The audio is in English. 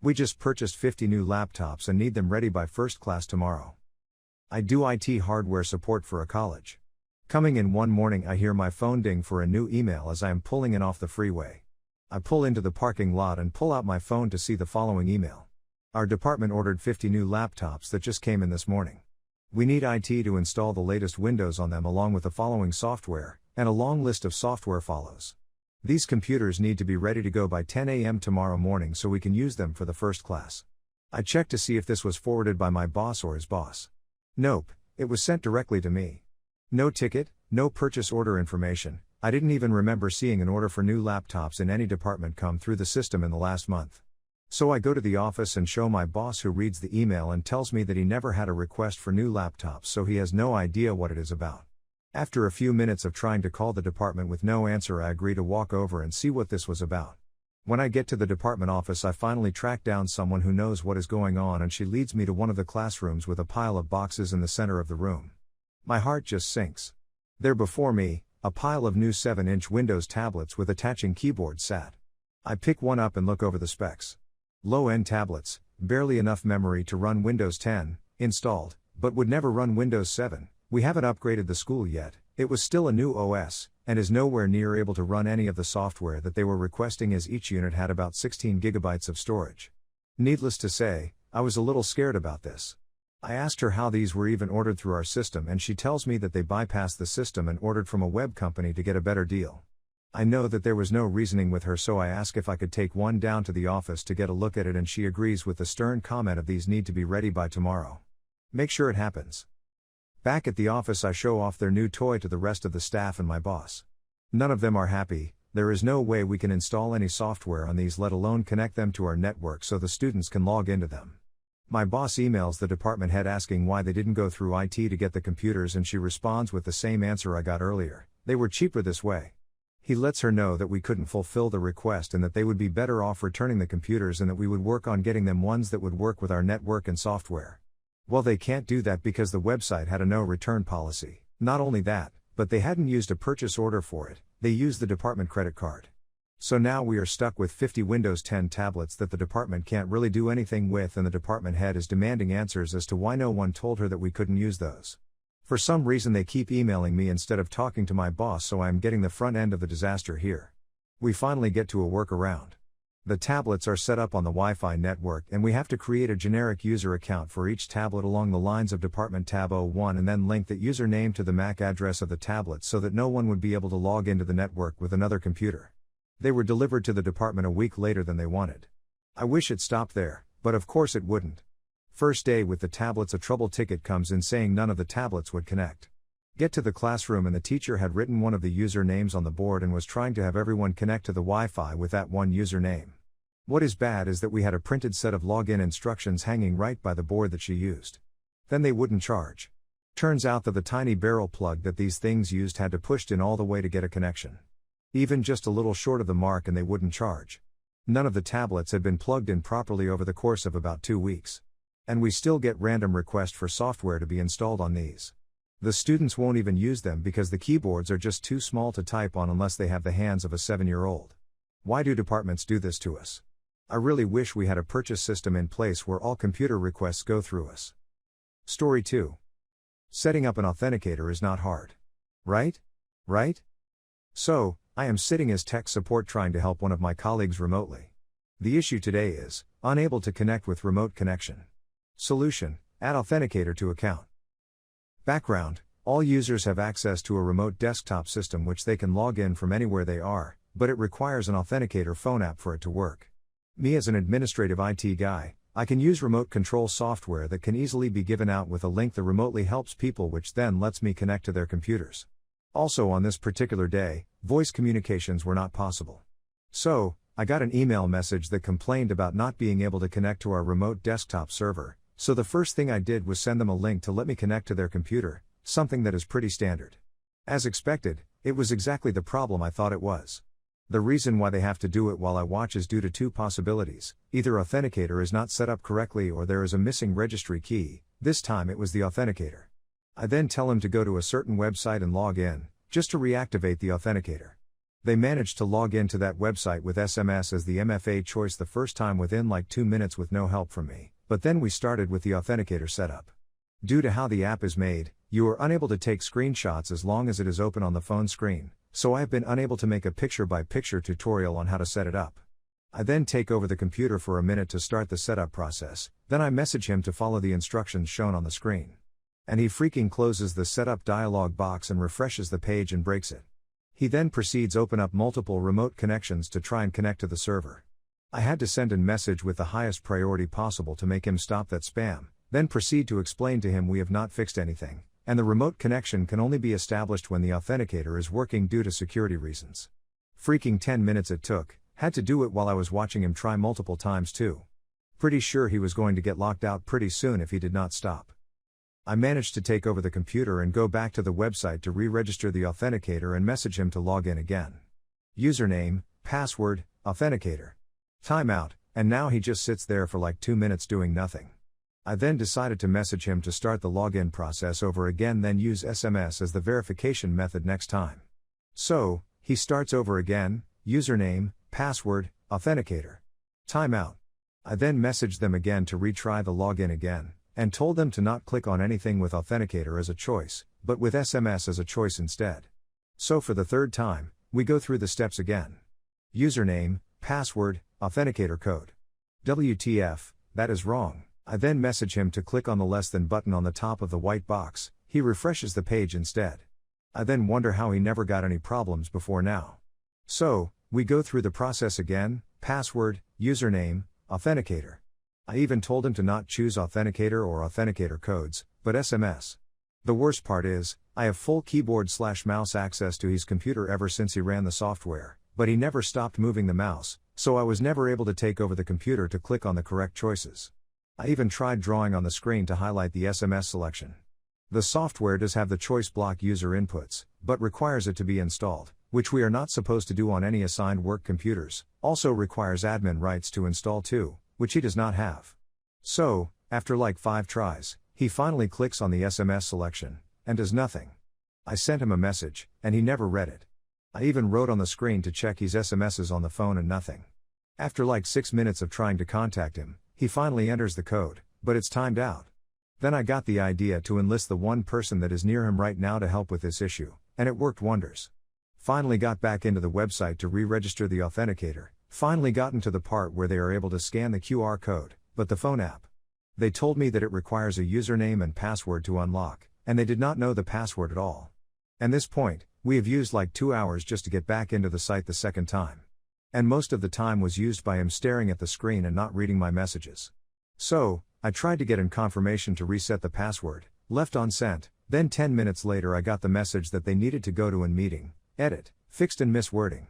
We just purchased 50 new laptops and need them ready by first class tomorrow. I do IT hardware support for a college. Coming in one morning, I hear my phone ding for a new email as I am pulling in off the freeway. I pull into the parking lot and pull out my phone to see the following email. Our department ordered 50 new laptops that just came in this morning. We need IT to install the latest Windows on them along with the following software, and a long list of software follows. These computers need to be ready to go by 10 a.m. tomorrow morning so we can use them for the first class. I checked to see if this was forwarded by my boss or his boss. Nope, it was sent directly to me. No ticket, no purchase order information. I didn't even remember seeing an order for new laptops in any department come through the system in the last month. So I go to the office and show my boss, who reads the email and tells me that he never had a request for new laptops, so he has no idea what it is about. After a few minutes of trying to call the department with no answer, I agree to walk over and see what this was about. When I get to the department office, I finally track down someone who knows what is going on, and she leads me to one of the classrooms with a pile of boxes in the center of the room. My heart just sinks. There before me, a pile of new 7-inch Windows tablets with attaching keyboards sat. I pick one up and look over the specs. Low-end tablets, barely enough memory to run Windows 10, installed, but would never run Windows 7. We haven't upgraded the school yet, it was still a new OS, and is nowhere near able to run any of the software that they were requesting, as each unit had about 16 gigabytes of storage. Needless to say, I was a little scared about this. I asked her how these were even ordered through our system, and she tells me that they bypassed the system and ordered from a web company to get a better deal. I know that there was no reasoning with her, so I ask if I could take one down to the office to get a look at it, and she agrees with the stern comment of these need to be ready by tomorrow. Make sure it happens. Back at the office, I show off their new toy to the rest of the staff and my boss. None of them are happy. There is no way we can install any software on these, let alone connect them to our network so the students can log into them. My boss emails the department head asking why they didn't go through IT to get the computers, and she responds with the same answer I got earlier: they were cheaper this way. He lets her know that we couldn't fulfill the request and that they would be better off returning the computers, and that we would work on getting them ones that would work with our network and software. Well, they can't do that because the website had a no return policy. Not only that, but they hadn't used a purchase order for it, they used the department credit card. So now we are stuck with 50 Windows 10 tablets that the department can't really do anything with, and the department head is demanding answers as to why no one told her that we couldn't use those. For some reason they keep emailing me instead of talking to my boss, so I am getting the front end of the disaster here. We finally get to a workaround. The tablets are set up on the Wi-Fi network, and we have to create a generic user account for each tablet along the lines of Department Tab 01, and then link that username to the MAC address of the tablet so that no one would be able to log into the network with another computer. They were delivered to the department a week later than they wanted. I wish it stopped there, but of course it wouldn't. First day with the tablets, a trouble ticket comes in saying none of the tablets would connect. Get to the classroom, and the teacher had written one of the usernames on the board and was trying to have everyone connect to the Wi-Fi with that one username. What is bad is that we had a printed set of login instructions hanging right by the board that she used. Then they wouldn't charge. Turns out that the tiny barrel plug that these things used had to pushed in all the way to get a connection. Even just a little short of the mark, and they wouldn't charge. None of the tablets had been plugged in properly over the course of about 2 weeks. And we still get random requests for software to be installed on these. The students won't even use them because the keyboards are just too small to type on unless they have the hands of a 7-year-old. Why do departments do this to us? I really wish we had a purchase system in place where all computer requests go through us. Story 2. Setting up an authenticator is not hard. Right? So, I am sitting as tech support trying to help one of my colleagues remotely. The issue today is, unable to connect with remote connection. Solution: add authenticator to account. Background: all users have access to a remote desktop system which they can log in from anywhere they are, but it requires an authenticator phone app for it to work. Me as an administrative IT guy, I can use remote control software that can easily be given out with a link that remotely helps people, which then lets me connect to their computers. Also, on this particular day, voice communications were not possible. So, I got an email message that complained about not being able to connect to our remote desktop server, so the first thing I did was send them a link to let me connect to their computer, something that is pretty standard. As expected, it was exactly the problem I thought it was. The reason why they have to do it while I watch is due to two possibilities: either authenticator is not set up correctly or there is a missing registry key. This time it was the authenticator. I then tell him to go to a certain website and log in, just to reactivate the authenticator. They managed to log into that website with SMS as the MFA choice the first time within like 2 minutes with no help from me, but then we started with the authenticator setup. Due to how the app is made, you are unable to take screenshots as long as it is open on the phone screen, so I have been unable to make a picture-by-picture tutorial on how to set it up. I then take over the computer for a minute to start the setup process, then I message him to follow the instructions shown on the screen. And he freaking closes the setup dialog box and refreshes the page and breaks it. He then proceeds open up multiple remote connections to try and connect to the server. I had to send a message with the highest priority possible to make him stop that spam, then proceed to explain to him we have not fixed anything, and the remote connection can only be established when the authenticator is working due to security reasons. Freaking 10 minutes it took, had to do it while I was watching him try multiple times too. Pretty sure he was going to get locked out pretty soon if he did not stop. I managed to take over the computer and go back to the website to re-register the authenticator and message him to log in again. Username, password, authenticator. Timeout, and now he just sits there for like 2 minutes doing nothing. I then decided to message him to start the login process over again, then use SMS as the verification method next time. So, he starts over again, username, password, authenticator. Timeout. I then messaged them again to retry the login again, and told them to not click on anything with authenticator as a choice, but with SMS as a choice instead. So for the third time, we go through the steps again. Username, password, authenticator code. WTF, that is wrong. I then message him to click on the less than button on the top of the white box. He refreshes the page instead. I then wonder how he never got any problems before now. So, we go through the process again, password, username, authenticator. I even told him to not choose authenticator or authenticator codes, but SMS. The worst part is, I have full keyboard/mouse access to his computer ever since he ran the software, but he never stopped moving the mouse, so I was never able to take over the computer to click on the correct choices. I even tried drawing on the screen to highlight the SMS selection. The software does have the choice block user inputs, but requires it to be installed, which we are not supposed to do on any assigned work computers, also requires admin rights to install too, which he does not have. So, after like 5 tries, he finally clicks on the SMS selection, and does nothing. I sent him a message, and he never read it. I even wrote on the screen to check his SMSs on the phone and nothing. After like 6 minutes of trying to contact him, he finally enters the code, but it's timed out. Then I got the idea to enlist the one person that is near him right now to help with this issue, and it worked wonders. Finally got back into the website to re-register the authenticator, finally gotten to the part where they are able to scan the QR code, but the phone app. They told me that it requires a username and password to unlock, and they did not know the password at all. At this point, we have used like 2 hours just to get back into the site the second time. And most of the time was used by him staring at the screen and not reading my messages. So, I tried to get in confirmation to reset the password, left on sent, then 10 minutes later I got the message that they needed to go to a meeting, edit, fixed and miss wording.